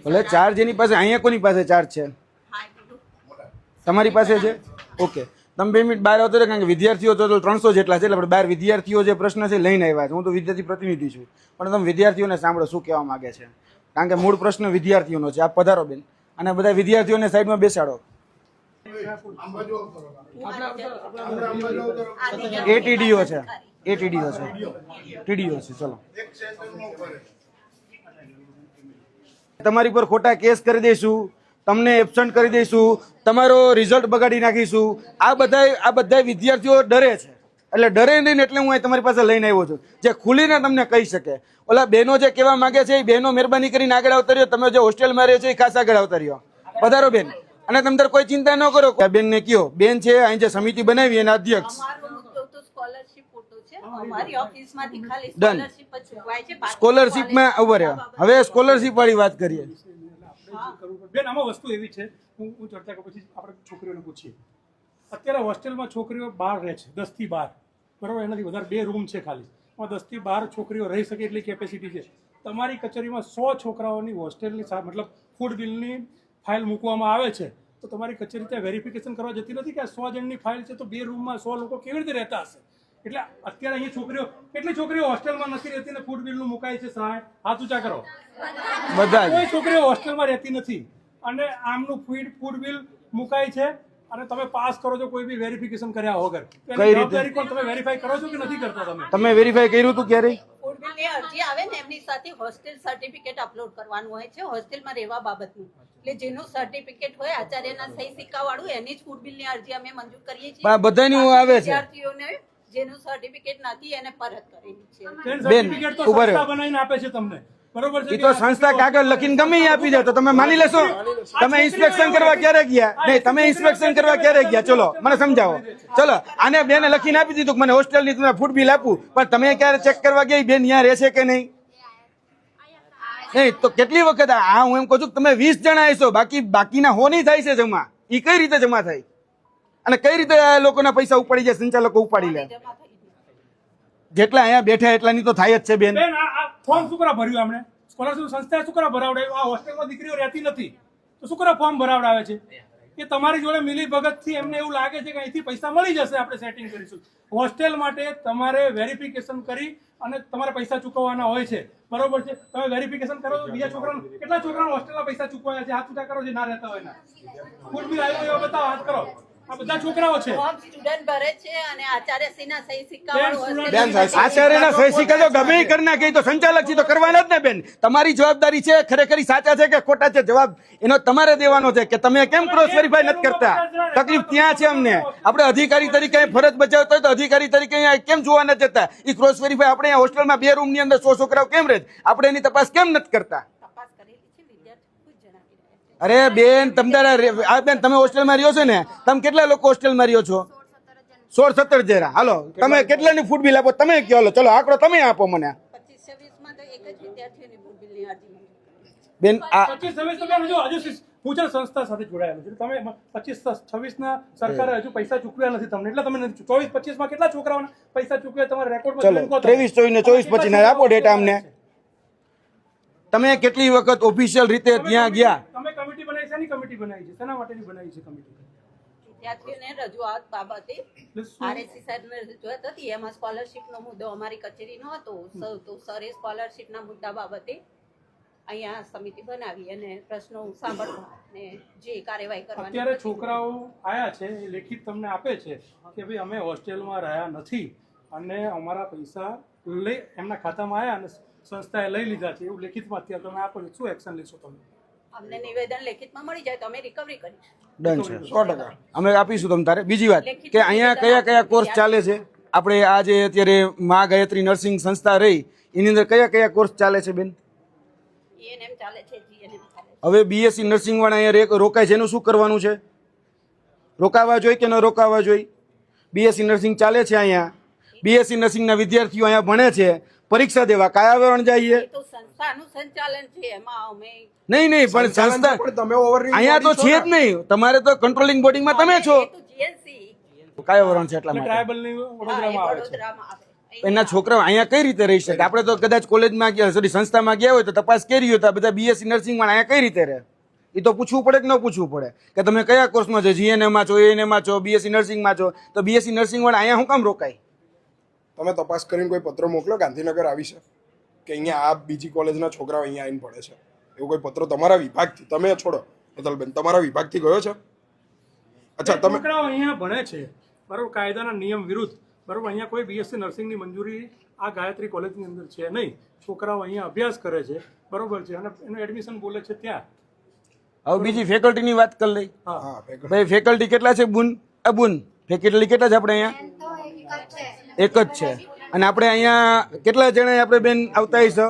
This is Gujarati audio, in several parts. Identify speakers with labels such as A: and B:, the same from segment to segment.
A: ભલે ચાર્જ એની પાસે, અહીંયા કોની પાસે ચાર્જ છે? તમારી પાસે છે? ઓકે, તમે 2 મિનિટ બહાર આવતો રહે, કારણ કે વિદ્યાર્થીઓ તો 300 જેટલા છે, એટલે આપણે બહાર વિદ્યાર્થીઓ જે પ્રશ્ન છે લઈને આવ્યા છે. હું તો વિદ્યાર્થી પ્રતિનિધિ છું, પણ તમે વિદ્યાર્થીઓને સાંભળો શું કહેવા માંગે છે, કારણ કે મૂળ પ્રશ્ન વિદ્યાર્થીઓનો છે. આપ પધારો બેન, અને બધા વિદ્યાર્થીઓને સાઈડમાં બેસાડો. એટીડીઓ છે, એટીડીઓ છે, ટીડીઓ છે. ચલો, તમારી પર ખોટા કેસ કરી દઈશું, તમને એબસન્ટ કરી દઈશું, તમારો રિઝલ્ટ બગાડી નાખીશું. આ બધા વિદ્યાર્થીઓ ડરે છે, એટલે ડરે નહીં, એટલે હું તમારી પાસે લઈને આવ્યો છું, જે ખુલીને તમને કહી શકે. ઓલા બહેનો જે કહેવા માંગે છે, એ બહેનો મહેરબાની કરીને આગળ આવતા રહ્યો. તમે જે હોસ્ટેલમાં રહ્યો છો એ ખાસ આગળ આવતા રહ્યો. પધારો બેન, અને તમે તાર કોઈ ચિંતા ન કરો. બેન ને કયો, બેન છે અહીં જે સમિતિ બનાવી એના અધ્યક્ષ. ડન, સ્કોલરશીપમાં ઉભા રહ્યા. હવે સ્કોલરશીપ વાળી વાત કરીએ.
B: બેન, આમાં વસ્તુ એવી છે, હું ચર્ચા કરું પછી આપણે છોકરીઓને પૂછીએ. અત્યારે હોસ્ટેલમાં છોકરીઓ 12 રહે છે, 10 થી 12, બરાબર? એનાથી વધારે 2 રૂમ છે ખાલી, 10 થી 12 છોકરીઓ રહી શકે એટલી કેપેસિટી છે. તમારી કચેરીમાં 100 છોકરાઓની હોસ્ટેલની મતલબ ફૂડ બિલની ફાઇલ મૂકવામાં આવે છે, તો તમારી કચેરી ત્યાં વેરિફિકેશન કરવા જતી નથી કે આ 100 જણની ફાઇલ છે, તો 2 રૂમમાં 100 લોકો કેવી રીતે રહેતા હશે? એટલે અત્યારે અહીંયા છોકરીઓ, કેટલી છોકરીઓ હોસ્ટેલમાં નથી રહેતી ને ફૂડ બિલનું મુકાય છે? સહાય હાથ ઊંચા કરો.
A: બધા
B: કોઈ છોકરીઓ હોસ્ટેલમાં રહેતી નથી, અને આમનું ફૂડ બિલ મુકાય છે, અને તમે પાસ કરો છો કોઈ બી વેરિફિકેશન કર્યા વગર.
A: કઈ રીતે
B: તમે વેરીફાઈ કરો છો કે નથી કરતા?
A: તમે વેરીફાઈ કર્યું હતું ક્યારે?
C: ફૂડ બિલની અરજી આવે ને એમની સાથે હોસ્ટેલ સર્ટિફિકેટ અપલોડ કરવાનું હોય છે, હોસ્ટેલમાં રહેવા બાબતનું. એટલે જેનું સર્ટિફિકેટ હોય આચાર્યના સહી સિક્કા વાળું, એની જ ફૂડ બિલની અરજી અમે મંજૂર કરીએ છીએ.
A: બધાની આવે છે.
C: વિદ્યાર્થીઓને જેનું સર્ટિફિકેટ નથી એને પરત કરેલી છે.
B: સર્ટિફિકેટ તો સંસ્થા બનાવીને આપે છે તમને, બરોબર છે?
A: એ તો સંસ્થા કાગળ લખીને ગમે એ આપી દે, તો તમે માની લેશો? તમે ઇન્સ્પેક્શન કરવા ક્યારે ગયા? નહીં, તમે ઇન્સ્પેક્શન કરવા ક્યારે ગયા? ચલો મને સમજાવો. ચલો, આને બેને લખીને આપી દીધું કે મને હોસ્ટેલની તમે ફૂડ બિલ આપું, પણ તમે ક્યારે ચેક કરવા ગયા બેન ત્યાં રહેશે કે નહીં? નહીં તો કેટલી વખત હું એમ કહું છું કે તમે 20 જણા હશો, બાકીના હોની થાય છે જમા. એ કઈ રીતે જમા થાય, અને કઈ રીતે આ લોકોના પૈસા ઉપાડી જાય, સંચાલકો ઉપાડી લે? જેટલા અહીંયા બેઠા એટલાની તો થાય જ છે બેન.
B: ફોર્મ શું કરવા ભર્યું? આપણે સ્કોલરશીપ સંસ્થાએ શું કરવા ભરાવડાવ્યું? આ હોસ્ટેલમાં દીકરીઓ રહેતી નથી, તો શું કરવા ફોર્મ ભરાવડાવે છે? કે તમારી જોડે મિલી ભગતથી એમને એવું લાગે છે કે અહીંથી પૈસા મળી જશે, આપણે સેટિંગ કરીશું. હોસ્ટેલ માટે તમારે વેરિફિકેશન કરી અને તમારે પૈસા ચૂકવવાના હોય છે, બરોબર છે? તમે વેરિફિકેશન કરો તો બીજા છોકરાને, કેટલા છોકરાને હોસ્ટેલના પૈસા ચૂકવાયા છે? હાથ ઊંચા કરો જે ના રહેતા હોય ના. ફૂડ બિલ આવ્યું એવા બતાવો, હાથ કરો. આ બધા છોકરાઓ છે,
C: સ્ટુડન્ટ ભરે છે, અને આચાર્યશ્રીના સહી સિક્કા વાળું.
A: બેન, આચાર્યના સહી સિક્કા જો ગમે કરી નાખે તો સંચાલક તો કરવાના જ ને બેન. તમારી જવાબદારી છે, ખરેખર સાચા છે કે ખોટા છે, જવાબ એનો તમારે દેવાનો છે કે તમે કેમ ક્રોસ વેરીફાઈ નથી કરતા. તકલીફ ત્યાં છે અમને. આપણે અધિકારી તરીકે ફરજ બજાવતા હોય તો અધિકારી તરીકે અહીંયા કેમ જોવા નથી જતા? એ ક્રોસ વેરીફાઈ આપણે અહીંયા હોસ્ટેલમાં 2 રૂમની અંદર 100 છોકરાઓ કેમ રહે, આપણે એની તપાસ કેમ નથી કરતા? અરે બેન, આ બેન તમે હોસ્ટેલમાં રહ્યો છો ને, તમે કેટલા લોકો હોસ્ટેલમાં રહ્યો છો? 16-17 જરા. હાલો, તમે કેટલાની ફૂડ બિલ આપો તમે કયો? હાલો ચલો આંકડો તમે આપો મને.
C: 25-26 માં તો એક જ વિદ્યાર્થીઓની ફૂડ બિલની અરજી
A: બેન. આ
B: 25-26 જો હજુ પૂજન સંસ્થા સાથે જોડાયેલું છે. તમે 25-26 ના સરકારે હજુ પૈસા ચૂકવ્યા નથી તમને, એટલે તમે 24-25 માં કેટલા છોકરાઓને પૈસા ચૂકવ્યા તમારા રેકોર્ડમાં?
A: ચલો 23-24 ને 24-25 ના આપો ડેટા અમને. તમે કેટલી વખત ઓફિશિયલ રીતે ત્યાં ગયા?
B: તમે કમિટી બનાવી છે? કમિટી બનાવી છે શેના માટેની બનાવી છે કમિટી?
C: વિદ્યાર્થીઓને રજૂઆત બાબતે આરએસસી સાહેબને રજૂઆત હતી, એમાં સ્કોલરશીપનો મુદ્દો અમારી કચેરીનો હતો, તો સરે સ્કોલરશીપના મુદ્દા બાબતે અહીંયા સમિતિ બનાવી અને પ્રશ્નો સાંભળવા અને જે કાર્યવાહી કરવાની.
B: અત્યારે છોકરાઓ આયા છે, એ લેખિત તમને આપે છે કે ભાઈ અમે હોસ્ટેલમાં રહ્યા નથી અને અમારા પૈસા લઈ એમના ખાતામાં આવ્યા અને સંસ્થાએ લઈ લીધા છે, એવું લેખિતમાં અત્યારે તમે આપો છો. શું એક્શન લેશો તમે?
C: અમને નિવેદન લેખિતમાં મળી જાય તો અમે રિકવરી કરીશું.
A: ડન છે, 100% અમે આપીશું તમ તારે. બીજી વાત કે અહીંયા કયા કયા કોર્સ ચાલે છે? આપણે આ જે અત્યારે મા ગાયત્રી નર્સિંગ સંસ્થા રહી એની અંદર કયા કયા કોર્સ ચાલે છે બેન?
C: ENM ચાલે છે, GNM ચાલે છે.
A: હવે BSc નર્સિંગ વાળા અહીંયા રોકાય છે, એનું શું કરવાનું છે? રોકાવા જોઈએ કે ન રોકાવા જોઈએ? BSc નર્સિંગ ચાલે છે અહીંયા, BSc નર્સિંગના વિદ્યાર્થીઓ અહીંયા ભણે છે, પરીક્ષા દેવા કયા વરણ જઈએ?
C: તો સંસ્થાનું સંચાલન છે, એમાં અમે
A: નહીં પણ સંસ્થા અહીંયા તો છે જ નહીં. તમારે તો કંટ્રોલિંગ બોડીમાં તમે છો.
C: GNC
A: કયા વરણ છે એટલા માટે?
B: ટ્રાયબલની વડોદરામાં આવે છે.
C: વડોદરામાં આવે,
A: એના છોકરાઓ અહીંયા કઈ રીતે રહી શકે? આપણે તો કદાચ કોલેજમાં ગયા, સોરી સંસ્થામાં ગયા હોય તો તપાસ કરી હોય તો બધા બીએસસી નર્સિંગમાં અહીંયા કઈ રીતે રહે? એ તો પૂછવું પડે કે ન પૂછવું પડે કે તમે કયા કોર્સમાં છો, જીએનએમાં છો, એએનએમાં છો, બીએસસી નર્સિંગમાં છો, તો બીએસસી નર્સિંગ વાળા અહીંયા શું કામ રોકાય?
D: તમે તપાસ કરીને કોઈ પત્ર મોકલો ગાંધીનગર આવી છે કે અહીંયા આ બીજી કોલેજના છોકરાઓ અહીંયા આવીને પડે છે, એવો કોઈ પત્ર તમારા વિભાગથી, તમે છોડો હેતલબેન, તમારા વિભાગથી ગયો છે? અચ્છા, તમે
B: છોકરાઓ અહીંયા ભણે છે બરોબર, કાયદાના નિયમ વિરુદ્ધ બરોબર. અહીંયા કોઈ બીએસસી નર્સિંગની મંજૂરી આ ગાયત્રી કોલેજની અંદર છે નહીં. છોકરાઓ અહીંયા અભ્યાસ કરે છે બરોબર છે, અને એનું એડમિશન બોલે છે ત્યાં.
A: હવે બીજી ફેકલ્ટીની વાત કરી લઈ.
D: હા ભેગા.
A: ભાઈ ફેકલ્ટી કેટલા છે? બુન ફેકલ્ટી કેટલા છે આપણે અહીંયા? એક જ છે. અને આપણે અહીંયા કેટલા જણા આપણે બેન આવતા હશે?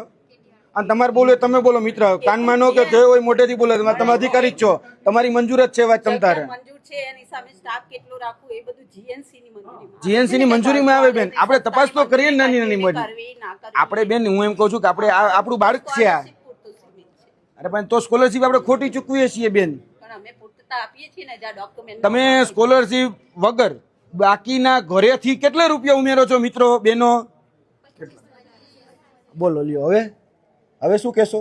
A: અને તમારે બોલો, તમે બોલો મિત્ર, કાનમાં નો કે જોયો હોય મોટેથી બોલો, તમે અધિકારી જ છો, તમારી મંજૂર જ છે વાત તમતારે.
C: મંજૂર છે, એની સામે સ્ટાફ કેટલો રાખવું એ બધું જીએનસી ની મંજૂરીમાં
A: જીએનસી ની મંજૂરીમાં આવે બેન. આપણે તપાસ તો કરીએ ને નાની નાની મળી.
C: કરવી ના કરવી
A: આપણે બેન હું એમ કહું છું કે આપણે આપણું બાળક છે આ.
C: પૂરતું સીમિત છે.
A: અરે પણ તો સ્કોલરશીપ આપણે ખોટી ચૂકવીએ છીએ બેન.
C: પણ અમે પૂરતા આપીએ છીએ ને, જ્યાં ડોક્યુમેન્ટ
A: તમે સ્કોલરશીપ વગર બાકીના ઘરેથી કેટલા રૂપિયા ઉમેરો છો મિત્રો બેનો? બોલો લ્યો હવે શું કહેશો?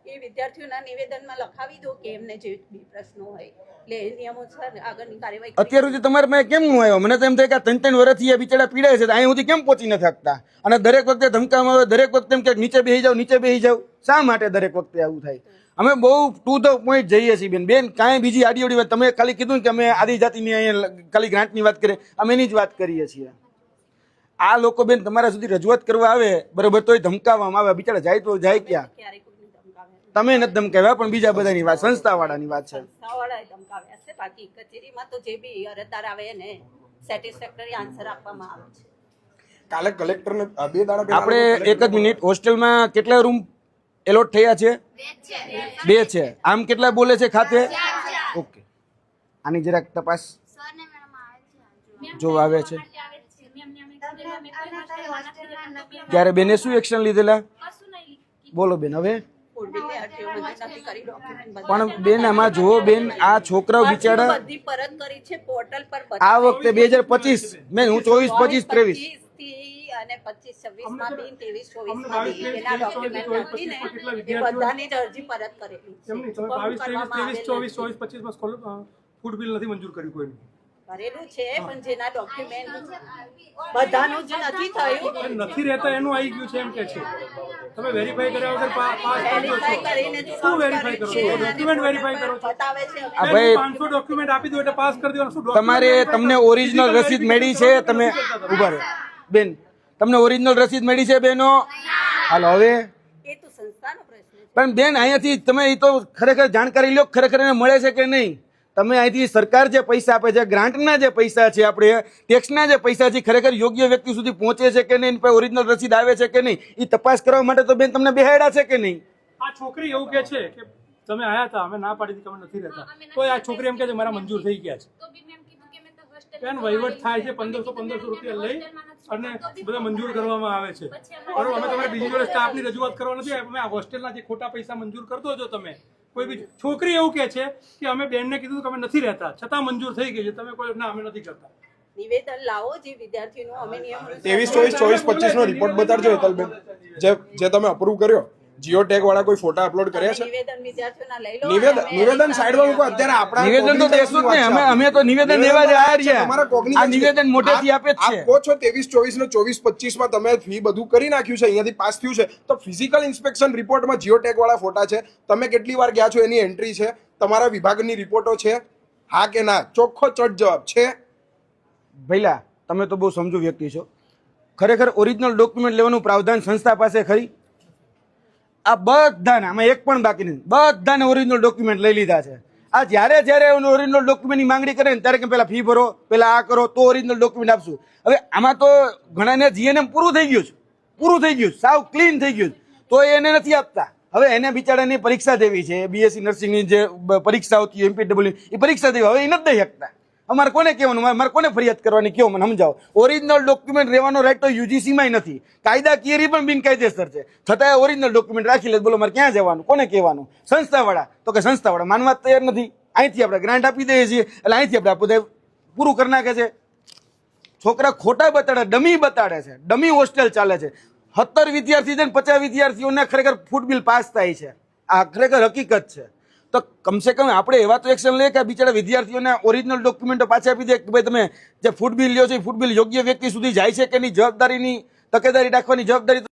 C: એ વિદ્યાર્થીઓના નિવેદનમાં લખાવી દો કે એમને જે બી પ્રશ્નો હોય એટલે એ નિયમોસર આગળની કાર્યવાહી કરી.
A: અત્યાર સુધી તમારે પાસે કેમ હું આવ્યો? મને તો એમ થાય કે આ 3-3 વર્ષથી આ બિચારા પીડાય છે, તો અહીંયા સુધી કેમ પહોંચી નથી શકતા? અને દરેક વખતે ધમકામાં આવે, દરેક વખતે એમ કે નીચે બેસી જાવ, નીચે બેસી જાવ. શા માટે દરેક વખતે આવું થાય? અમે બહુ ટુ ધ પોઈન્ટ જઈએ છીએ બેન. કાંઈ બીજી આડી વાત તમે ખાલી કીધું કે અમે આદિજાતિની અહીંયા ખાલી ગ્રાન્ટની વાત કરીએ, અમે એની જ વાત કરીએ છીએ. આ લોકો બેન તમારા સુધી રજૂઆત કરવા આવે બરોબર, તોય ધમકાવવામાં આવે. બિચારા જાય તો જાય ક્યાં?
C: ક્યારેય કોઈને ધમકાવે
A: તમે નથી ધમકાવ્યા, પણ બીજા બધાની વાત, સંસ્થાવાળાની વાત છે.
C: સંસ્થાવાળાએ ધમકાવ્યા છે. બાકી કચેરીમાં તો જે બી અરજદાર આવે એને સેટિસ્ફેક્ટરી આન્સર આપવામાં આવે છે.
D: કાલે કલેક્ટરને 2 દાડા પહેલા
A: આપણે એક જ મિનિટ, હોસ્ટેલમાં કેટલા રૂમ એલોટ થયા છે? 2 છે. આમ કેટલા બોલે છે ખાતે? ઓકે, આની જરાક તપાસ જો આવે છે. ત્યારે બેને શું એક્શન લીધેલા? બોલો બેન હવે.
C: ફૂડબિલની અરજીઓ મંજૂર નથી કરી, ડોક્યુમેન્ટ બધા
A: પણ બેન આમાં જુઓ બેન, આ છોકરાઓ બિચારા
C: બધી પરત કરી છે પોર્ટલ પર.
A: આ વખતે 2025 મેં હું 24, 25, 23
C: થી અને 25, 26 માં બી 23, 24 માં બી એના ડોક્યુમેન્ટ નથી ને, એ બધાની જ અરજી પરત કરેલી છે.
B: એમની તમે 22, 23, 24, 24, 25 માં ફૂડ બિલ નથી મંજૂર કર્યું કોઈનું.
C: કરેલું છે પણ જેના ડોક્યુમેન્ટ બધાનું જ નથી થયું.
B: નથી રહેતા એનું આવી ગયું છે એમ કે છે. તમે વેરીફાઈ કર્યા વગર પાસ
C: વેરીફાઈ કરીને જ
B: શું વેરીફાઈ કરો છો? ડોક્યુમેન્ટ વેરીફાઈ કરો છો?
C: બતાવે છે
A: આ ભાઈ
B: 500 ડોક્યુમેન્ટ આપી દો એટલે પાસ કરી દેવાનું. શું
A: તમારે તમને ઓરિજિનલ રસીદ મળી છે? તમે ઉભા રહો બેન, તમને ઓરિજિનલ રસીદ મળી છે બેનો? હાલો હવે.
C: એ તો સંસ્થાનો પ્રશ્ન છે.
A: પણ બેન અહીંયાથી તમે એ તો ખરેખર જાણકારી લો, ખરેખર એને મળે છે કે નહીં? તમે અહીંથી સરકાર જે પૈસા આપે છે, ગ્રાન્ટના જે પૈસા છે, આપણે ટેક્સના જે પૈસા છે, ખરેખર યોગ્ય વ્યક્તિ સુધી પહોંચે છે કે નહીં, ઓરિજિનલ રસીદ આવે છે કે નહીં, એ તપાસ કરવા માટે તો બેન તમને બેહાડ્યા છે કે નહીં?
B: આ છોકરી એવું કે છે કે તમે આયા હતા, અમે ના પાડી દીધી કે અમે નથી રહેતા, તો આ છોકરી એમ કે છે મારા મંજૂર થઈ ગયા છે. બેન વહીવટ થાય છે, 1500 રૂપિયા લઈ અને બધા મંજૂર કરવામાં આવે છે બરોબર. અમે તમારે બીજી જોડે સ્ટાફની રજૂઆત કરવા નથી, અમે આ હોસ્ટેલના જે ખોટા પૈસા મંજૂર કરતો જો તમે કોઈ બી છોકરી એવું કે છે કે અમે બેનને કીધું કે અમે નથી રહેતા, છતાં મંજૂર થઈ ગઈ છે. તમે કોઈ ના અમે નથી કરતા.
C: નિવેદન લાવો જે વિદ્યાર્થીનું અમે નિયમ
D: 23, 24, 25 નો રિપોર્ટ બતાડજો હેતલબેન, જે તમે અપ્રૂવ કર્યો. જીઓ ટેગ વાળા કોઈ ફોટા અપલોડ કર્યા છે?
C: નિવેદન વિદ્યાર્થીઓના લઈ લો.
D: નિવેદન સાઈડમાં મૂકો. અત્યારે આપણા
A: નિવેદન તો દેશું જ ને, અમે તો નિવેદન દેવા જ આવ્યા છીએ.
D: તમારા કોગ્નિઝન્ટ
A: આ નિવેદન મોટેથી આપે જ છે.
D: આપ કહો છો 23, 24 ને 24, 25 માં તમે ફી બધું કરી નાખ્યું છે, અહીંયાથી પાસ થયું છે, તો ફિઝિકલ ઇન્સ્પેક્શન રિપોર્ટમાં જીઓ ટેગ વાળા ફોટા છે, તમે કેટલી વાર ગયા છો એની એન્ટ્રી છે, તમારા વિભાગની રિપોર્ટો છે, હા કે ના? ચોખ્ખો ચટ જવાબ છે.
A: ભઈલા તમે તો બહુ સમજુ વ્યક્તિ છો. ખરેખર ઓરિજિનલ ડોક્યુમેન્ટ લેવાનું પ્રાવધાન સંસ્થા પાસે ખરી? આ બધાને, આમાં એક પણ બાકી નથી, બધાને ઓરિજિનલ ડોક્યુમેન્ટ લઈ લીધા છે. આ જ્યારે ઓરિજિનલ ડોક્યુમેન્ટની માંગણી કરે ને ત્યારે કે પેલા ફી ભરો, પેલા આ કરો તો ઓરિજિનલ ડોક્યુમેન્ટ આપશું. હવે આમાં તો ઘણાને જીએનએમ પૂરું થઈ ગયું છે, સાવ ક્લીન થઈ ગયું છે, તો એને નથી આપતા. હવે એને બિચારાની પરીક્ષા દેવી છે, બીએસસી નર્સિંગની જે પરીક્ષા હોતી એમપીડબ્લ્યુ, એ પરીક્ષા દેવી, હવે એ નથી દઈ શકતા. અમારે કોને કહેવાનું, અમારે કોને ફરિયાદ કરવાની, કયો મને સમજાવો. ઓરિજિનલ ડોક્યુમેન્ટ રહેવાનો રાઈટ તો યુજીસીમાં નથી, કાયદાકીય પણ બિનકાયદેસર છે, છતાં ઓરિજિનલ ડોક્યુમેન્ટ રાખી લે. બોલો મારે ક્યાં જવાનું, કોને કહેવાનું? સંસ્થાવાળા તો કે સંસ્થાવાળા માનવા તૈયાર નથી. અહીંથી આપણે ગ્રાન્ટ આપી દઈએ છીએ એટલે અહીંથી આપણે પૂરું કરી નાખે છે. છોકરા ખોટા બતાડે, ડમી બતાડે છે, ડમી હોસ્ટેલ ચાલે છે. 70 વિદ્યાર્થી છે ને 50 વિદ્યાર્થીઓને ખરેખર ફૂડ બિલ પાસ થાય છે. આ ખરેખર હકીકત છે. તો કમસે કમ આપણે એવા તો એક્શન લઈએ કે બિચારા વિદ્યાર્થીઓને ઓરિજિનલ ડોક્યુમેન્ટો પાછા આપી દે કે ભાઈ તમે જે ફૂડ બિલ લ્યો છો એ ફૂડ બિલ યોગ્ય વ્યક્તિ સુધી જાય છે કે એની જવાબદારીની તકેદારી રાખવાની જવાબદારી